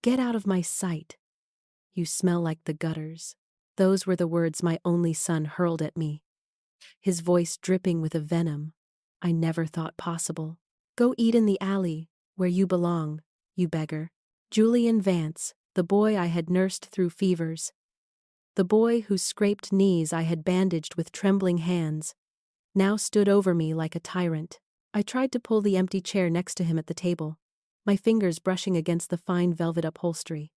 Get out of my sight. You smell like the gutters. Those were the words my only son hurled at me, his voice dripping with a venom I never thought possible. Go eat in the alley, where you belong, you beggar. Julian Vance, the boy I had nursed through fevers, the boy whose scraped knees I had bandaged with trembling hands, now stood over me like a tyrant. I tried to pull the empty chair next to him at the table, my fingers brushing against the fine velvet upholstery.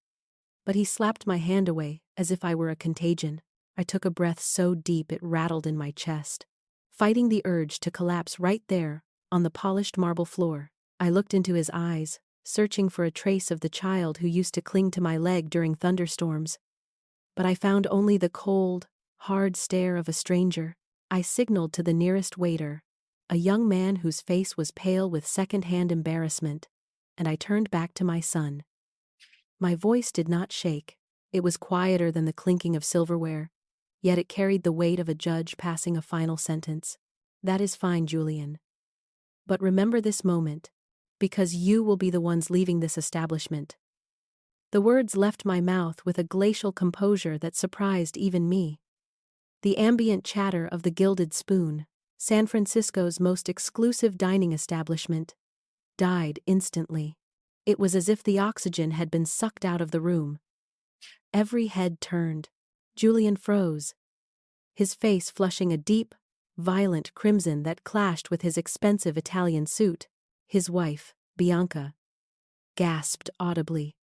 But he slapped my hand away, as if I were a contagion. I took a breath so deep it rattled in my chest, fighting the urge to collapse right there, on the polished marble floor. I looked into his eyes, searching for a trace of the child who used to cling to my leg during thunderstorms. But I found only the cold, hard stare of a stranger. I signaled to the nearest waiter, a young man whose face was pale with second-hand embarrassment, and I turned back to my son. My voice did not shake. It was quieter than the clinking of silverware, yet it carried the weight of a judge passing a final sentence. That is fine, Julian. But remember this moment, because you will be the ones leaving this establishment. The words left my mouth with a glacial composure that surprised even me. The ambient chatter of the Gilded Spoon, San Francisco's most exclusive dining establishment, died instantly. It was as if the oxygen had been sucked out of the room. Every head turned. Julian froze, his face flushing a deep, violent crimson that clashed with his expensive Italian suit. His wife, Bianca, gasped audibly,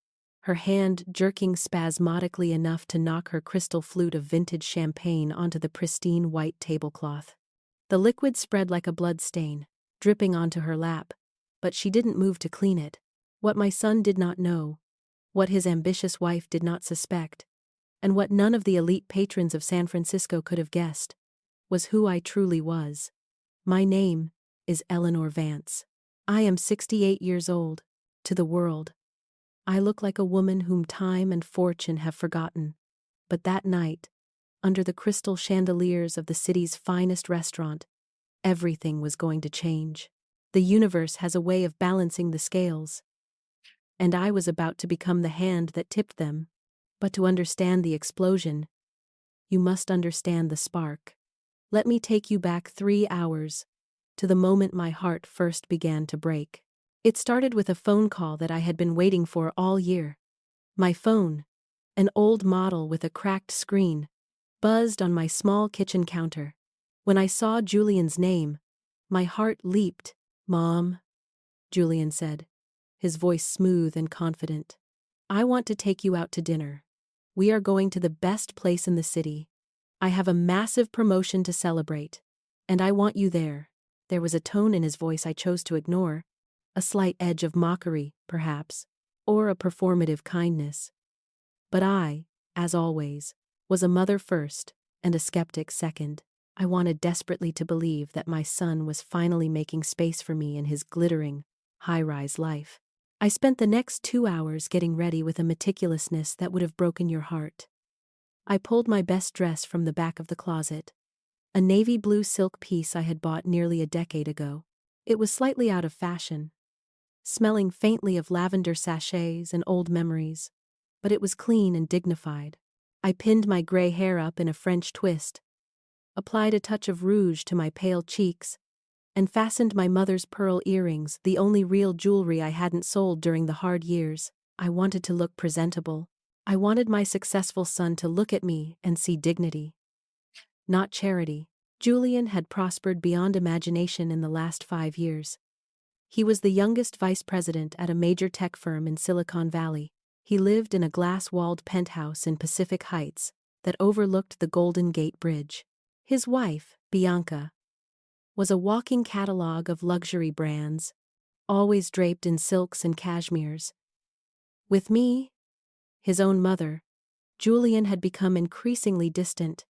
her hand jerking spasmodically enough to knock her crystal flute of vintage champagne onto the pristine white tablecloth. The liquid spread like a blood stain, dripping onto her lap, but she didn't move to clean it. What my son did not know, what his ambitious wife did not suspect, and what none of the elite patrons of San Francisco could have guessed, was who I truly was. My name is Eleanor Vance. I am 68 years old. To the world, I look like a woman whom time and fortune have forgotten. But that night, under the crystal chandeliers of the city's finest restaurant, everything was going to change. The universe has a way of balancing the scales, and I was about to become the hand that tipped them. But to understand the explosion, you must understand the spark. Let me take you back 3 hours, to the moment my heart first began to break. It started with a phone call that I had been waiting for all year. My phone, an old model with a cracked screen, buzzed on my small kitchen counter. When I saw Julian's name, my heart leaped. "Mom," Julian said, his voice smooth and confident. "I want to take you out to dinner. We are going to the best place in the city. I have a massive promotion to celebrate, and I want you there." There was a tone in his voice I chose to ignore, a slight edge of mockery, perhaps, or a performative kindness. But I, as always, was a mother first and a skeptic second. I wanted desperately to believe that my son was finally making space for me in his glittering, high-rise life. I spent the next 2 hours getting ready with a meticulousness that would have broken your heart. I pulled my best dress from the back of the closet, a navy blue silk piece I had bought nearly a decade ago. It was slightly out of fashion, smelling faintly of lavender sachets and old memories, but it was clean and dignified. I pinned my gray hair up in a French twist, applied a touch of rouge to my pale cheeks, and fastened my mother's pearl earrings, the only real jewelry I hadn't sold during the hard years. I wanted to look presentable. I wanted my successful son to look at me and see dignity, not charity. Julian had prospered beyond imagination in the last 5 years. He was the youngest vice president at a major tech firm in Silicon Valley. He lived in a glass-walled penthouse in Pacific Heights that overlooked the Golden Gate Bridge. His wife, Bianca, was a walking catalog of luxury brands, always draped in silks and cashmeres. With me, his own mother, Julian had become increasingly distant,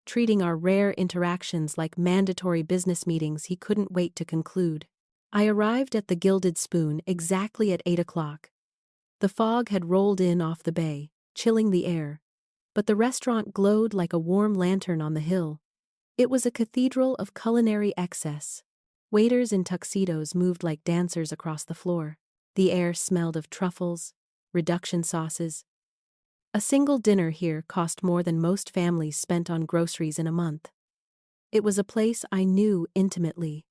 treating our rare interactions like mandatory business meetings he couldn't wait to conclude. I arrived at the Gilded Spoon exactly at 8 o'clock. The fog had rolled in off the bay, chilling the air, but the restaurant glowed like a warm lantern on the hill. It was a cathedral of culinary excess. Waiters in tuxedos moved like dancers across the floor. The air smelled of truffles, reduction sauces. A single dinner here cost more than most families spent on groceries in a month. It was a place I knew intimately,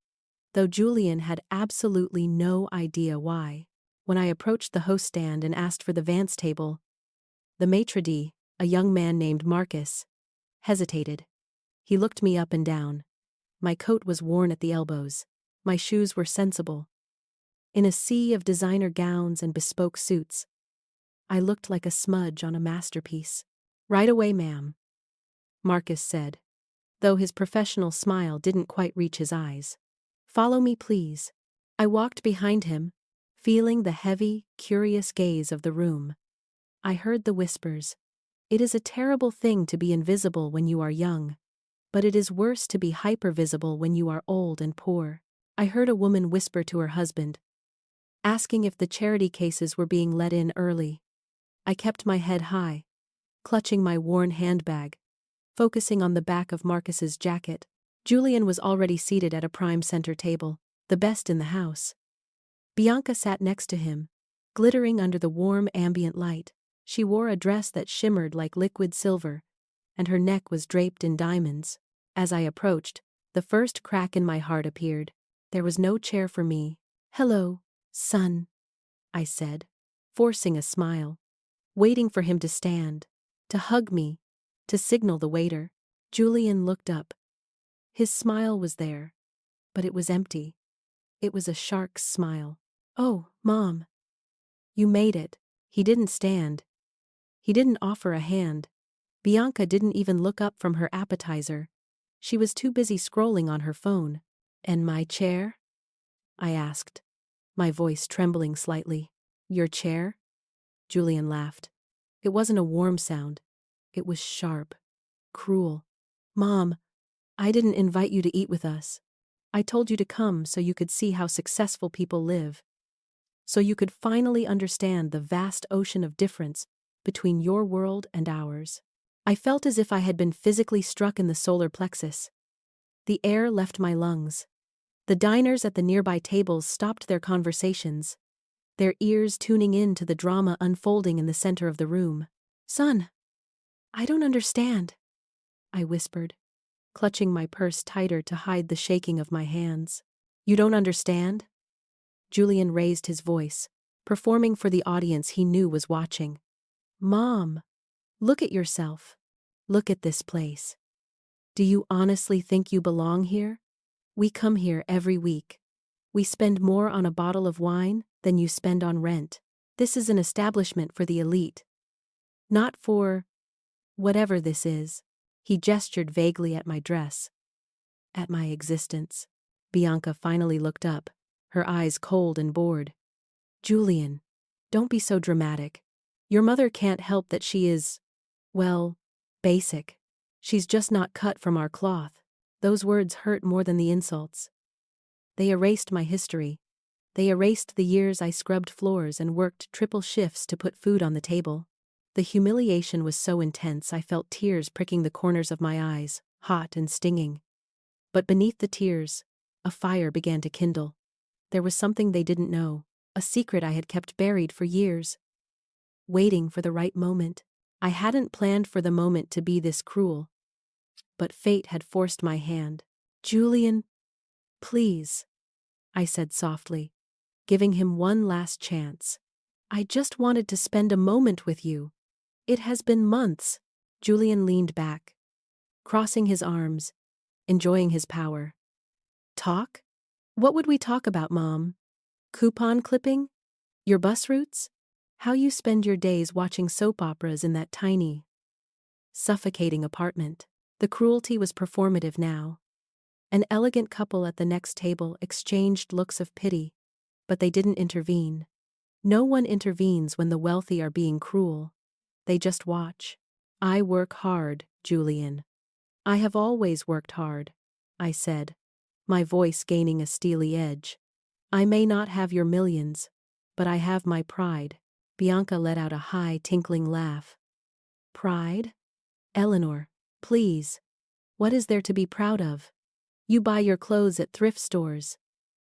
though Julian had absolutely no idea why. When I approached the host stand and asked for the Vance table, the maitre d', a young man named Marcus, hesitated. He looked me up and down. My coat was worn at the elbows. My shoes were sensible. In a sea of designer gowns and bespoke suits, I looked like a smudge on a masterpiece. "Right away, ma'am," Marcus said, though his professional smile didn't quite reach his eyes. "Follow me, please." I walked behind him, feeling the heavy, curious gaze of the room. I heard the whispers. It is a terrible thing to be invisible when you are young, but it is worse to be hypervisible when you are old and poor. I heard a woman whisper to her husband, asking if the charity cases were being let in early. I kept my head high, clutching my worn handbag, focusing on the back of Marcus's jacket. Julian was already seated at a prime center table, the best in the house. Bianca sat next to him, glittering under the warm ambient light. She wore a dress that shimmered like liquid silver, and her neck was draped in diamonds. As I approached, the first crack in my heart appeared. There was no chair for me. "Hello, son," I said, forcing a smile, waiting for him to stand, to hug me, to signal the waiter. Julian looked up. His smile was there, but it was empty. It was a shark's smile. "Oh, Mom, you made it." He didn't stand. He didn't offer a hand. Bianca didn't even look up from her appetizer. She was too busy scrolling on her phone. "And my chair?" I asked, my voice trembling slightly. "Your chair?" Julian laughed. It wasn't a warm sound. It was sharp, cruel. "Mom, I didn't invite you to eat with us. I told you to come so you could see how successful people live. So you could finally understand the vast ocean of difference between your world and ours." I felt as if I had been physically struck in the solar plexus. The air left my lungs. The diners at the nearby tables stopped their conversations, their ears tuning in to the drama unfolding in the center of the room. "Son, I don't understand," I whispered, clutching my purse tighter to hide the shaking of my hands. "You don't understand?" Julian raised his voice, performing for the audience he knew was watching. "Mom, look at yourself. Look at this place. Do you honestly think you belong here? We come here every week. We spend more on a bottle of wine than you spend on rent. This is an establishment for the elite. Not for whatever this is." He gestured vaguely at my dress, at my existence. Bianca finally looked up, her eyes cold and bored. "Julian, don't be so dramatic. Your mother can't help that she is, well, basic. She's just not cut from our cloth." Those words hurt more than the insults. They erased my history. They erased the years I scrubbed floors and worked triple shifts to put food on the table. The humiliation was so intense I felt tears pricking the corners of my eyes, hot and stinging. But beneath the tears, a fire began to kindle. There was something they didn't know, a secret I had kept buried for years. Waiting for the right moment. I hadn't planned for the moment to be this cruel. But fate had forced my hand. "Julian, please," I said softly, giving him one last chance. "I just wanted to spend a moment with you. It has been months." Julian leaned back, crossing his arms, enjoying his power. "Talk? What would we talk about, Mom? Coupon clipping? Your bus routes? How you spend your days watching soap operas in that tiny, suffocating apartment?" The cruelty was performative now. An elegant couple at the next table exchanged looks of pity, but they didn't intervene. No one intervenes when the wealthy are being cruel. They just watch. "I work hard, Julian. I have always worked hard," I said, my voice gaining a steely edge. "I may not have your millions, but I have my pride." Bianca let out a high, tinkling laugh. "Pride? Eleanor, please. What is there to be proud of? You buy your clothes at thrift stores.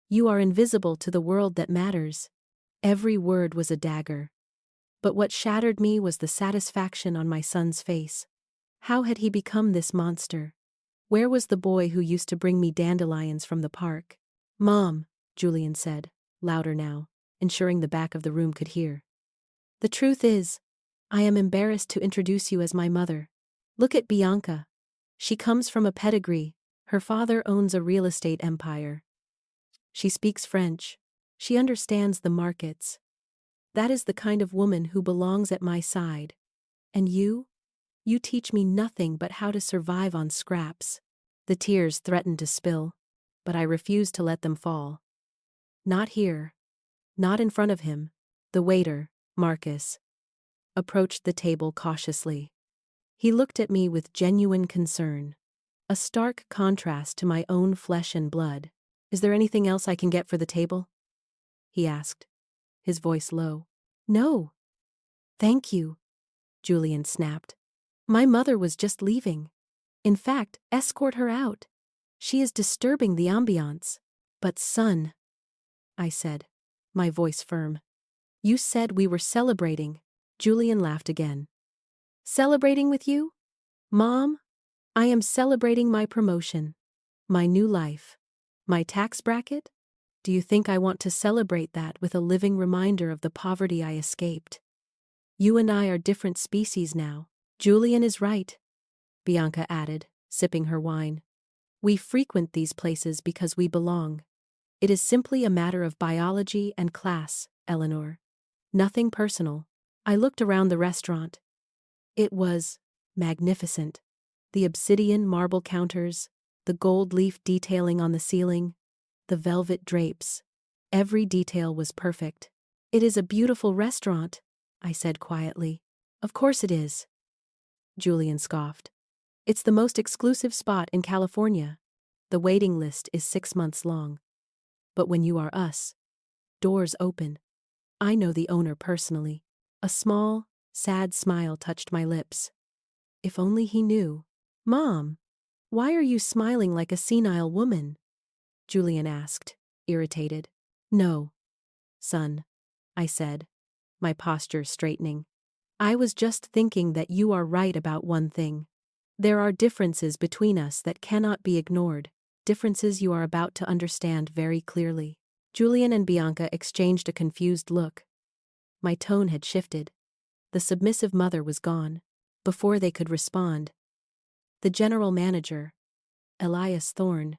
You are invisible to the world that matters." Every word was a dagger. But what shattered me was the satisfaction on my son's face. How had he become this monster? Where was the boy who used to bring me dandelions from the park? "Mom," Julian said, louder now, ensuring the back of the room could hear. "The truth is, I am embarrassed to introduce you as my mother. Look at Bianca. She comes from a pedigree. Her father owns a real estate empire. She speaks French. She understands the markets. That is the kind of woman who belongs at my side. And you? You teach me nothing but how to survive on scraps." The tears threatened to spill, but I refused to let them fall. Not here. Not in front of him. The waiter, Marcus, approached the table cautiously. He looked at me with genuine concern, a stark contrast to my own flesh and blood. "Is there anything else I can get for the table?" he asked, his voice low. "No. Thank you," Julian snapped. "My mother was just leaving. In fact, escort her out. She is disturbing the ambiance." "But son," I said, my voice firm. "You said we were celebrating." Julian laughed again. "Celebrating with you? Mom, I am celebrating my promotion, my new life, my tax bracket. Do you think I want to celebrate that with a living reminder of the poverty I escaped? You and I are different species now." "Julian is right," Bianca added, sipping her wine. "We frequent these places because we belong. It is simply a matter of biology and class, Eleanor. Nothing personal." I looked around the restaurant. It was magnificent. The obsidian marble counters, the gold leaf detailing on the ceiling, the velvet drapes. Every detail was perfect. "It is a beautiful restaurant," I said quietly. "Of course it is," Julian scoffed. "It's the most exclusive spot in California. The waiting list is 6 months long. But when you are us, doors open. I know the owner personally." A small, sad smile touched my lips. If only he knew. "Mom, why are you smiling like a senile woman?" Julian asked, irritated. "No, son," I said, my posture straightening. "I was just thinking that you are right about one thing. There are differences between us that cannot be ignored, differences you are about to understand very clearly." Julian and Bianca exchanged a confused look. My tone had shifted. The submissive mother was gone. Before they could respond, the general manager, Elias Thorne,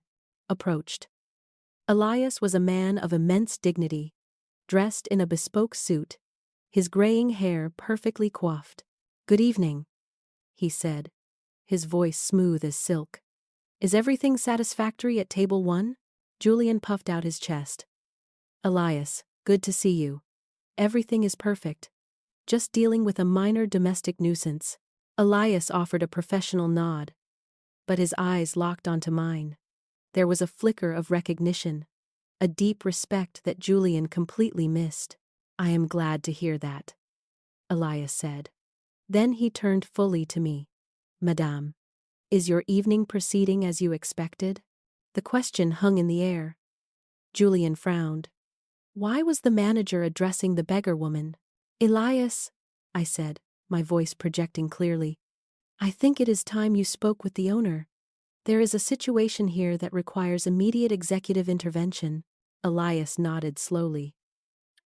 approached. Elias was a man of immense dignity, dressed in a bespoke suit, his graying hair perfectly coiffed. "Good evening," he said, his voice smooth as silk. "Is everything satisfactory at table 1? Julian puffed out his chest. "Elias, good to see you. Everything is perfect. Just dealing with a minor domestic nuisance." Elias offered a professional nod, but his eyes locked onto mine. There was a flicker of recognition, a deep respect that Julian completely missed. "I am glad to hear that," Elias said. Then he turned fully to me. "Madame, is your evening proceeding as you expected?" The question hung in the air. Julian frowned. Why was the manager addressing the beggar woman? "Elias," I said, my voice projecting clearly, "I think it is time you spoke with the owner. There is a situation here that requires immediate executive intervention." Elias nodded slowly.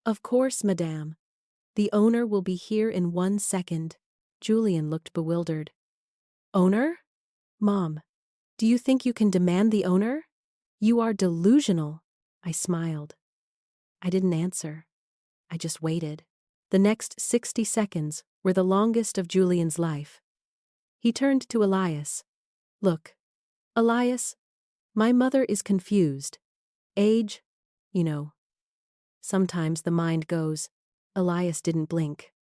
"Of course, madame. The owner will be here in 1 second." Julian looked bewildered. "Owner? Mom, do you think you can demand the owner? You are delusional." I smiled. I didn't answer. I just waited. The next 60 seconds were the longest of Julian's life. He turned to Elias. "Look, Elias, my mother is confused. Age, you know. Sometimes the mind goes." Elias didn't blink.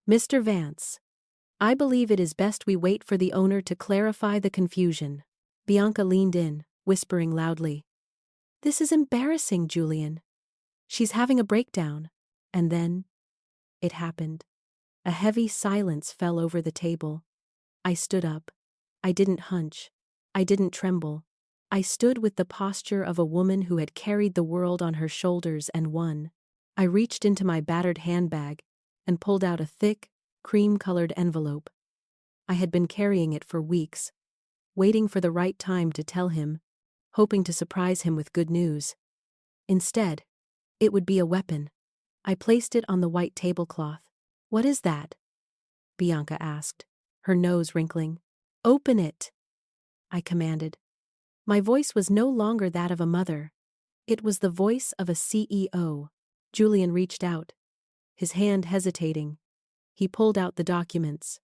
"Mr. Vance, I believe it is best we wait for the owner to clarify the confusion." Bianca leaned in, whispering loudly. "This is embarrassing, Julian. She's having a breakdown." And then it happened. A heavy silence fell over the table. I stood up. I didn't hunch. I didn't tremble. I stood with the posture of a woman who had carried the world on her shoulders and won. I reached into my battered handbag, and pulled out a thick, cream-colored envelope. I had been carrying it for weeks, waiting for the right time to tell him, hoping to surprise him with good news. Instead, it would be a weapon. I placed it on the white tablecloth. "What is that?" Bianca asked, her nose wrinkling. "Open it," I commanded. My voice was no longer that of a mother. It was the voice of a CEO. Julian reached out, his hand hesitating. He pulled out the documents.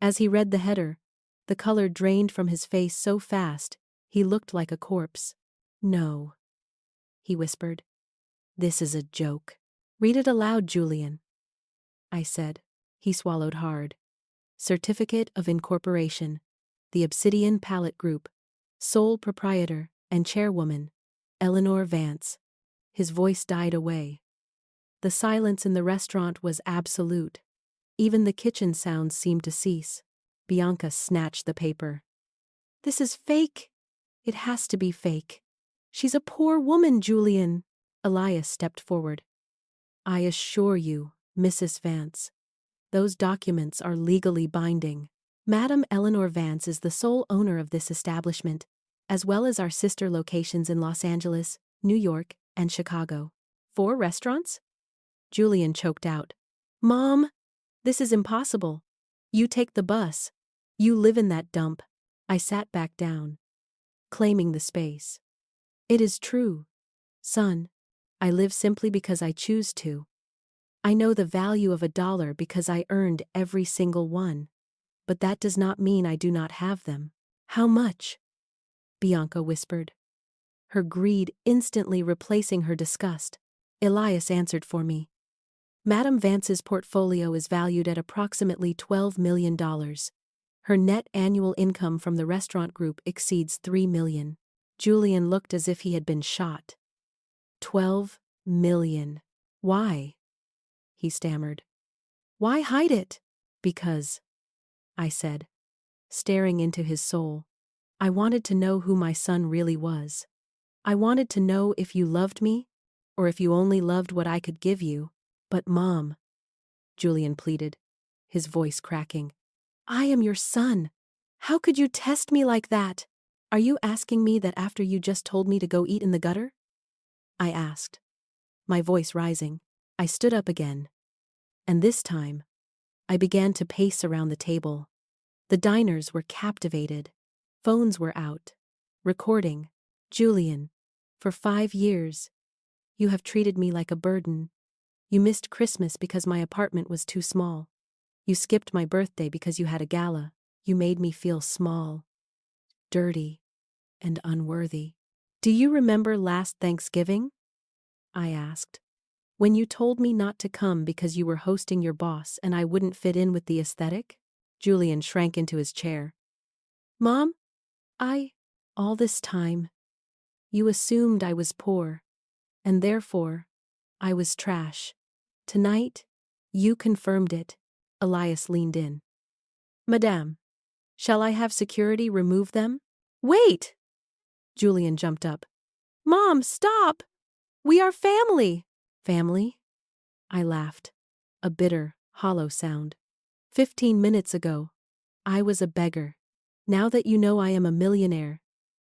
As he read the header, the color drained from his face so fast, he looked like a corpse. "No," he whispered. "This is a joke." "Read it aloud, Julian," I said. He swallowed hard. "Certificate of Incorporation. The Obsidian Palette Group. Sole proprietor and chairwoman, Eleanor Vance." His voice died away. The silence in the restaurant was absolute. Even the kitchen sounds seemed to cease. Bianca snatched the paper. "This is fake. It has to be fake. She's a poor woman, Julian." Elias stepped forward. "I assure you, Mrs. Vance, those documents are legally binding. Madam Eleanor Vance is the sole owner of this establishment, as well as our sister locations in Los Angeles, New York, and Chicago." "4 restaurants?" Julian choked out. "Mom, this is impossible. You take the bus. You live in that dump." I sat back down, claiming the space. "It is true, son. I live simply because I choose to. I know the value of $1 because I earned every single one. But that does not mean I do not have them." "How much?" Bianca whispered, her greed instantly replacing her disgust. Elias answered for me. "Madam Vance's portfolio is valued at approximately $12 million. Her net annual income from the restaurant group exceeds $3 million. Julian looked as if he had been shot. $12 million. "Why?" he stammered. "Why hide it?" "Because," I said, staring into his soul. "I wanted to know who my son really was. I wanted to know if you loved me, or if you only loved what I could give you." "But Mom," Julian pleaded, his voice cracking, "I am your son. How could you test me like that? Are you asking me that after you just told me to go eat in the gutter?" I asked, my voice rising. I stood up again, and this time, I began to pace around the table. The diners were captivated. Phones were out, recording. "Julian, for 5 years, you have treated me like a burden. You missed Christmas because my apartment was too small. You skipped my birthday because you had a gala. You made me feel small, dirty, and unworthy. Do you remember last Thanksgiving?" I asked. "When you told me not to come because you were hosting your boss and I wouldn't fit in with the aesthetic?" Julian shrank into his chair. "Mom, all this time, you assumed I was poor, and therefore, I was trash. Tonight, you confirmed it." Elias leaned in. "Madame, shall I have security remove them?" "Wait!" Julian jumped up. "Mom, stop! We are family." "Family?" I laughed, a bitter, hollow sound. 15 minutes ago, I was a beggar. Now that you know I am a millionaire,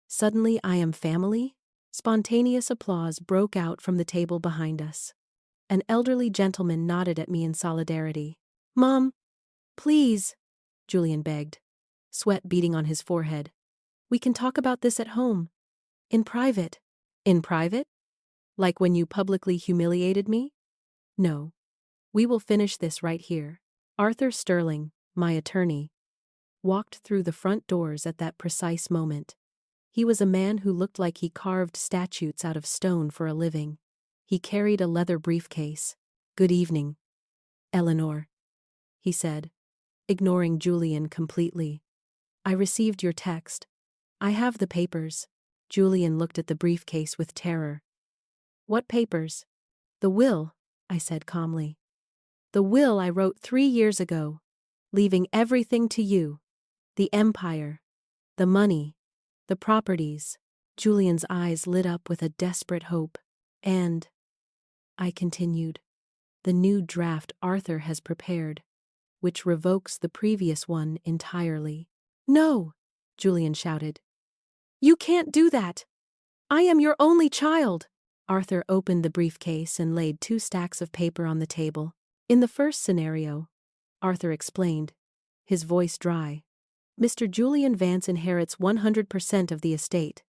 suddenly I am family?" Spontaneous applause broke out from the table behind us. An elderly gentleman nodded at me in solidarity. "Mom, please," Julian begged, sweat beading on his forehead. "We can talk about this at home. In private." "In private? Like when you publicly humiliated me?" "No. We will finish this right here." Arthur Sterling, my attorney, walked through the front doors at that precise moment. He was a man who looked like he carved statues out of stone for a living. He carried a leather briefcase. "Good evening, Eleanor," he said, ignoring Julian completely. "I received your text. I have the papers." Julian looked at the briefcase with terror. "What papers?" "The will," I said calmly. "The will I wrote 3 years ago, leaving everything to you. The empire, the money, the properties." Julian's eyes lit up with a desperate hope. "And," I continued, The new draft Arthur has prepared, which revokes the previous one entirely. No, Julian shouted. You can't do that. I am your only child. Arthur opened the briefcase and laid 2 stacks of paper on the table. In the first scenario, Arthur explained, his voice dry, Mr. Julian Vance inherits 100% of the estate.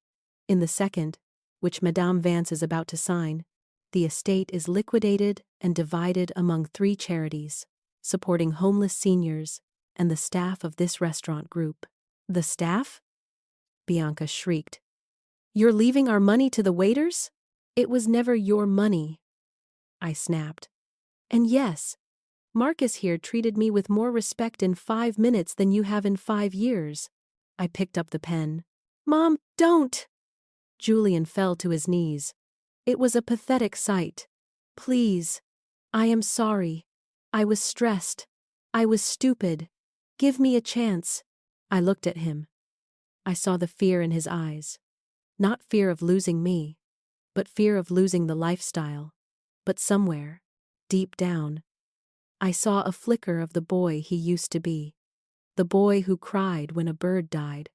In the second, which Madame Vance is about to sign, the estate is liquidated and divided among 3 charities, supporting homeless seniors and the staff of this restaurant group. The staff? Bianca shrieked. You're leaving our money to the waiters? It was never your money. I snapped. And yes, Marcus here treated me with more respect in 5 minutes than you have in 5 years. I picked up the pen. Mom, don't! Julian fell to his knees. It was a pathetic sight. Please. I am sorry. I was stressed. I was stupid. Give me a chance. I looked at him. I saw the fear in his eyes. Not fear of losing me, but fear of losing the lifestyle. But somewhere, deep down, I saw a flicker of the boy he used to be. The boy who cried when a bird died.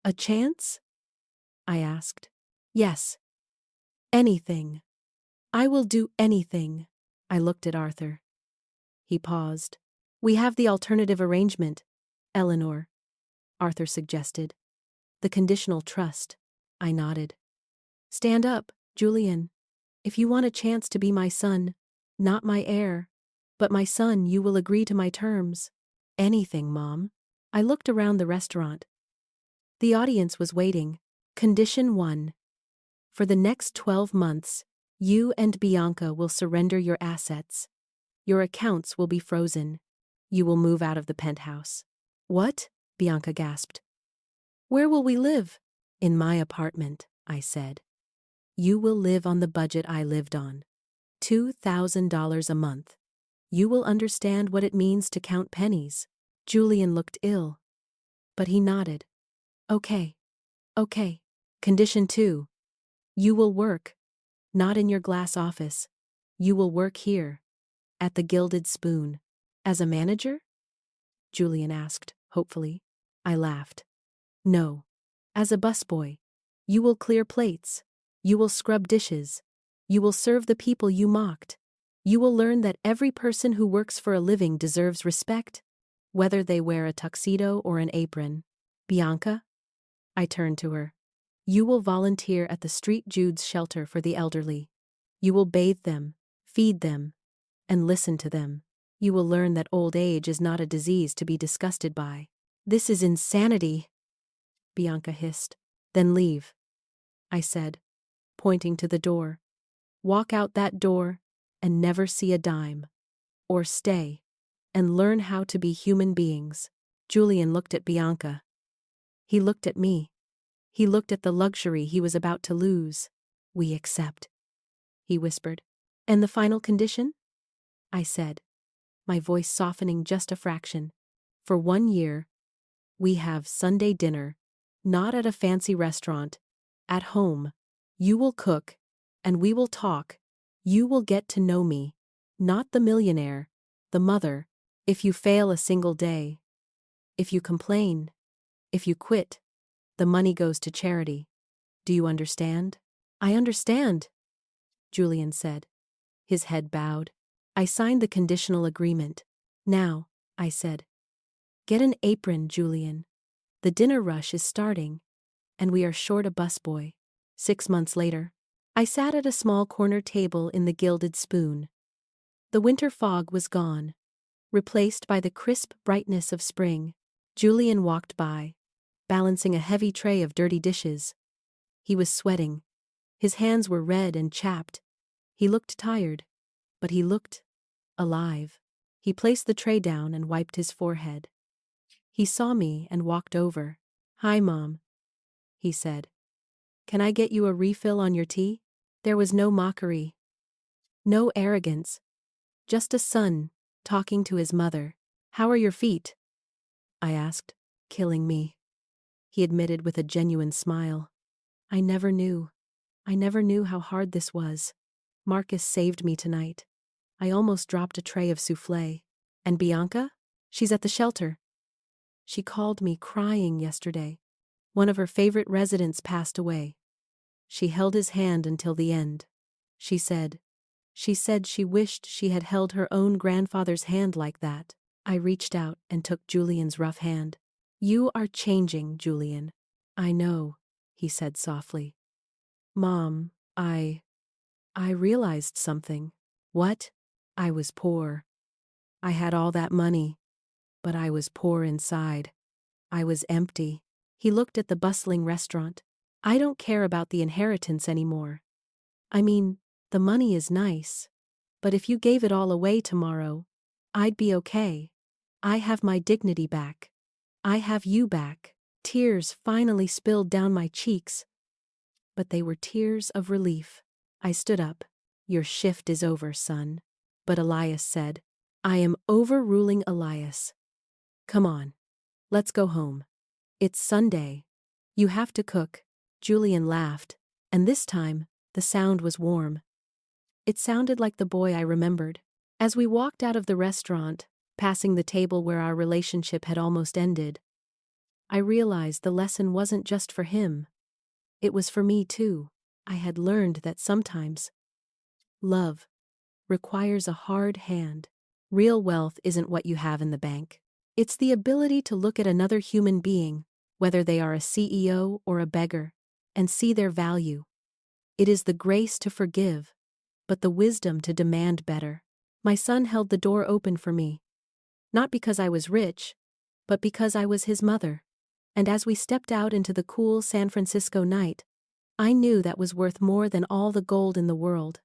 A chance? I asked. Yes. Anything. I will do anything. I looked at Arthur. He paused. We have the alternative arrangement, Eleanor, Arthur suggested. The conditional trust. I nodded. Stand up, Julian. If you want a chance to be my son, not my heir, but my son, you will agree to my terms. Anything, Mom. I looked around the restaurant. The audience was waiting. Condition 1. For the next 12 months, you and Bianca will surrender your assets. Your accounts will be frozen. You will move out of the penthouse. What? Bianca gasped. Where will we live? In my apartment, I said. You will live on the budget I lived on. $2,000 a month. You will understand what it means to count pennies. Julian looked ill, but he nodded. Okay. Okay. Condition 2. You will work. Not in your glass office. You will work here. At the Gilded Spoon. As a manager? Julian asked, hopefully. I laughed. No. As a busboy. You will clear plates. You will scrub dishes. You will serve the people you mocked. You will learn that every person who works for a living deserves respect, whether they wear a tuxedo or an apron. Bianca? I turned to her. You will volunteer at the St. Jude's shelter for the elderly. You will bathe them, feed them, and listen to them. You will learn that old age is not a disease to be disgusted by. This is insanity, Bianca hissed. Then leave, I said, pointing to the door. Walk out that door and never see a dime. Or stay and learn how to be human beings. Julian looked at Bianca. He looked at me. He looked at the luxury he was about to lose. We accept, he whispered. And the final condition? I said, my voice softening just a fraction. For 1 year, we have Sunday dinner, not at a fancy restaurant, at home. You will cook, and we will talk. You will get to know me, not the millionaire, the mother. If you fail a single day, if you complain, if you quit, the money goes to charity. Do you understand? I understand, Julian said. His head bowed. I signed the conditional agreement. Now, I said, get an apron, Julian. The dinner rush is starting, and we are short a busboy. 6 months later, I sat at a small corner table in the Gilded Spoon. The winter fog was gone, replaced by the crisp brightness of spring. Julian walked by, balancing a heavy tray of dirty dishes. He was sweating. His hands were red and chapped. He looked tired, but he looked alive. He placed the tray down and wiped his forehead. He saw me and walked over. Hi, Mom, he said. Can I get you a refill on your tea? There was no mockery, no arrogance, just a son talking to his mother. How are your feet? I asked, killing me. He admitted with a genuine smile. I never knew how hard this was. Marcus saved me tonight. I almost dropped a tray of souffle. And Bianca? She's at the shelter. She called me crying yesterday. One of her favorite residents passed away. She held his hand until the end. She said she wished she had held her own grandfather's hand like that. I reached out and took Julian's rough hand. You are changing, Julian. I know, he said softly. Mom, I realized something. What? I was poor. I had all that money, but I was poor inside. I was empty. He looked at the bustling restaurant. I don't care about the inheritance anymore. I mean, the money is nice. But if you gave it all away tomorrow, I'd be okay. I have my dignity back. I have you back. Tears finally spilled down my cheeks. But they were tears of relief. I stood up. Your shift is over, son. But Elias said, I am overruling Elias. Come on. Let's go home. It's Sunday. You have to cook. Julian laughed, and this time, the sound was warm. It sounded like the boy I remembered. As we walked out of the restaurant, passing the table where our relationship had almost ended, I realized the lesson wasn't just for him. It was for me too. I had learned that sometimes love requires a hard hand. Real wealth isn't what you have in the bank. It's the ability to look at another human being, whether they are a CEO or a beggar, and see their value. It is the grace to forgive, but the wisdom to demand better. My son held the door open for me, not because I was rich, but because I was his mother. And as we stepped out into the cool San Francisco night, I knew that was worth more than all the gold in the world.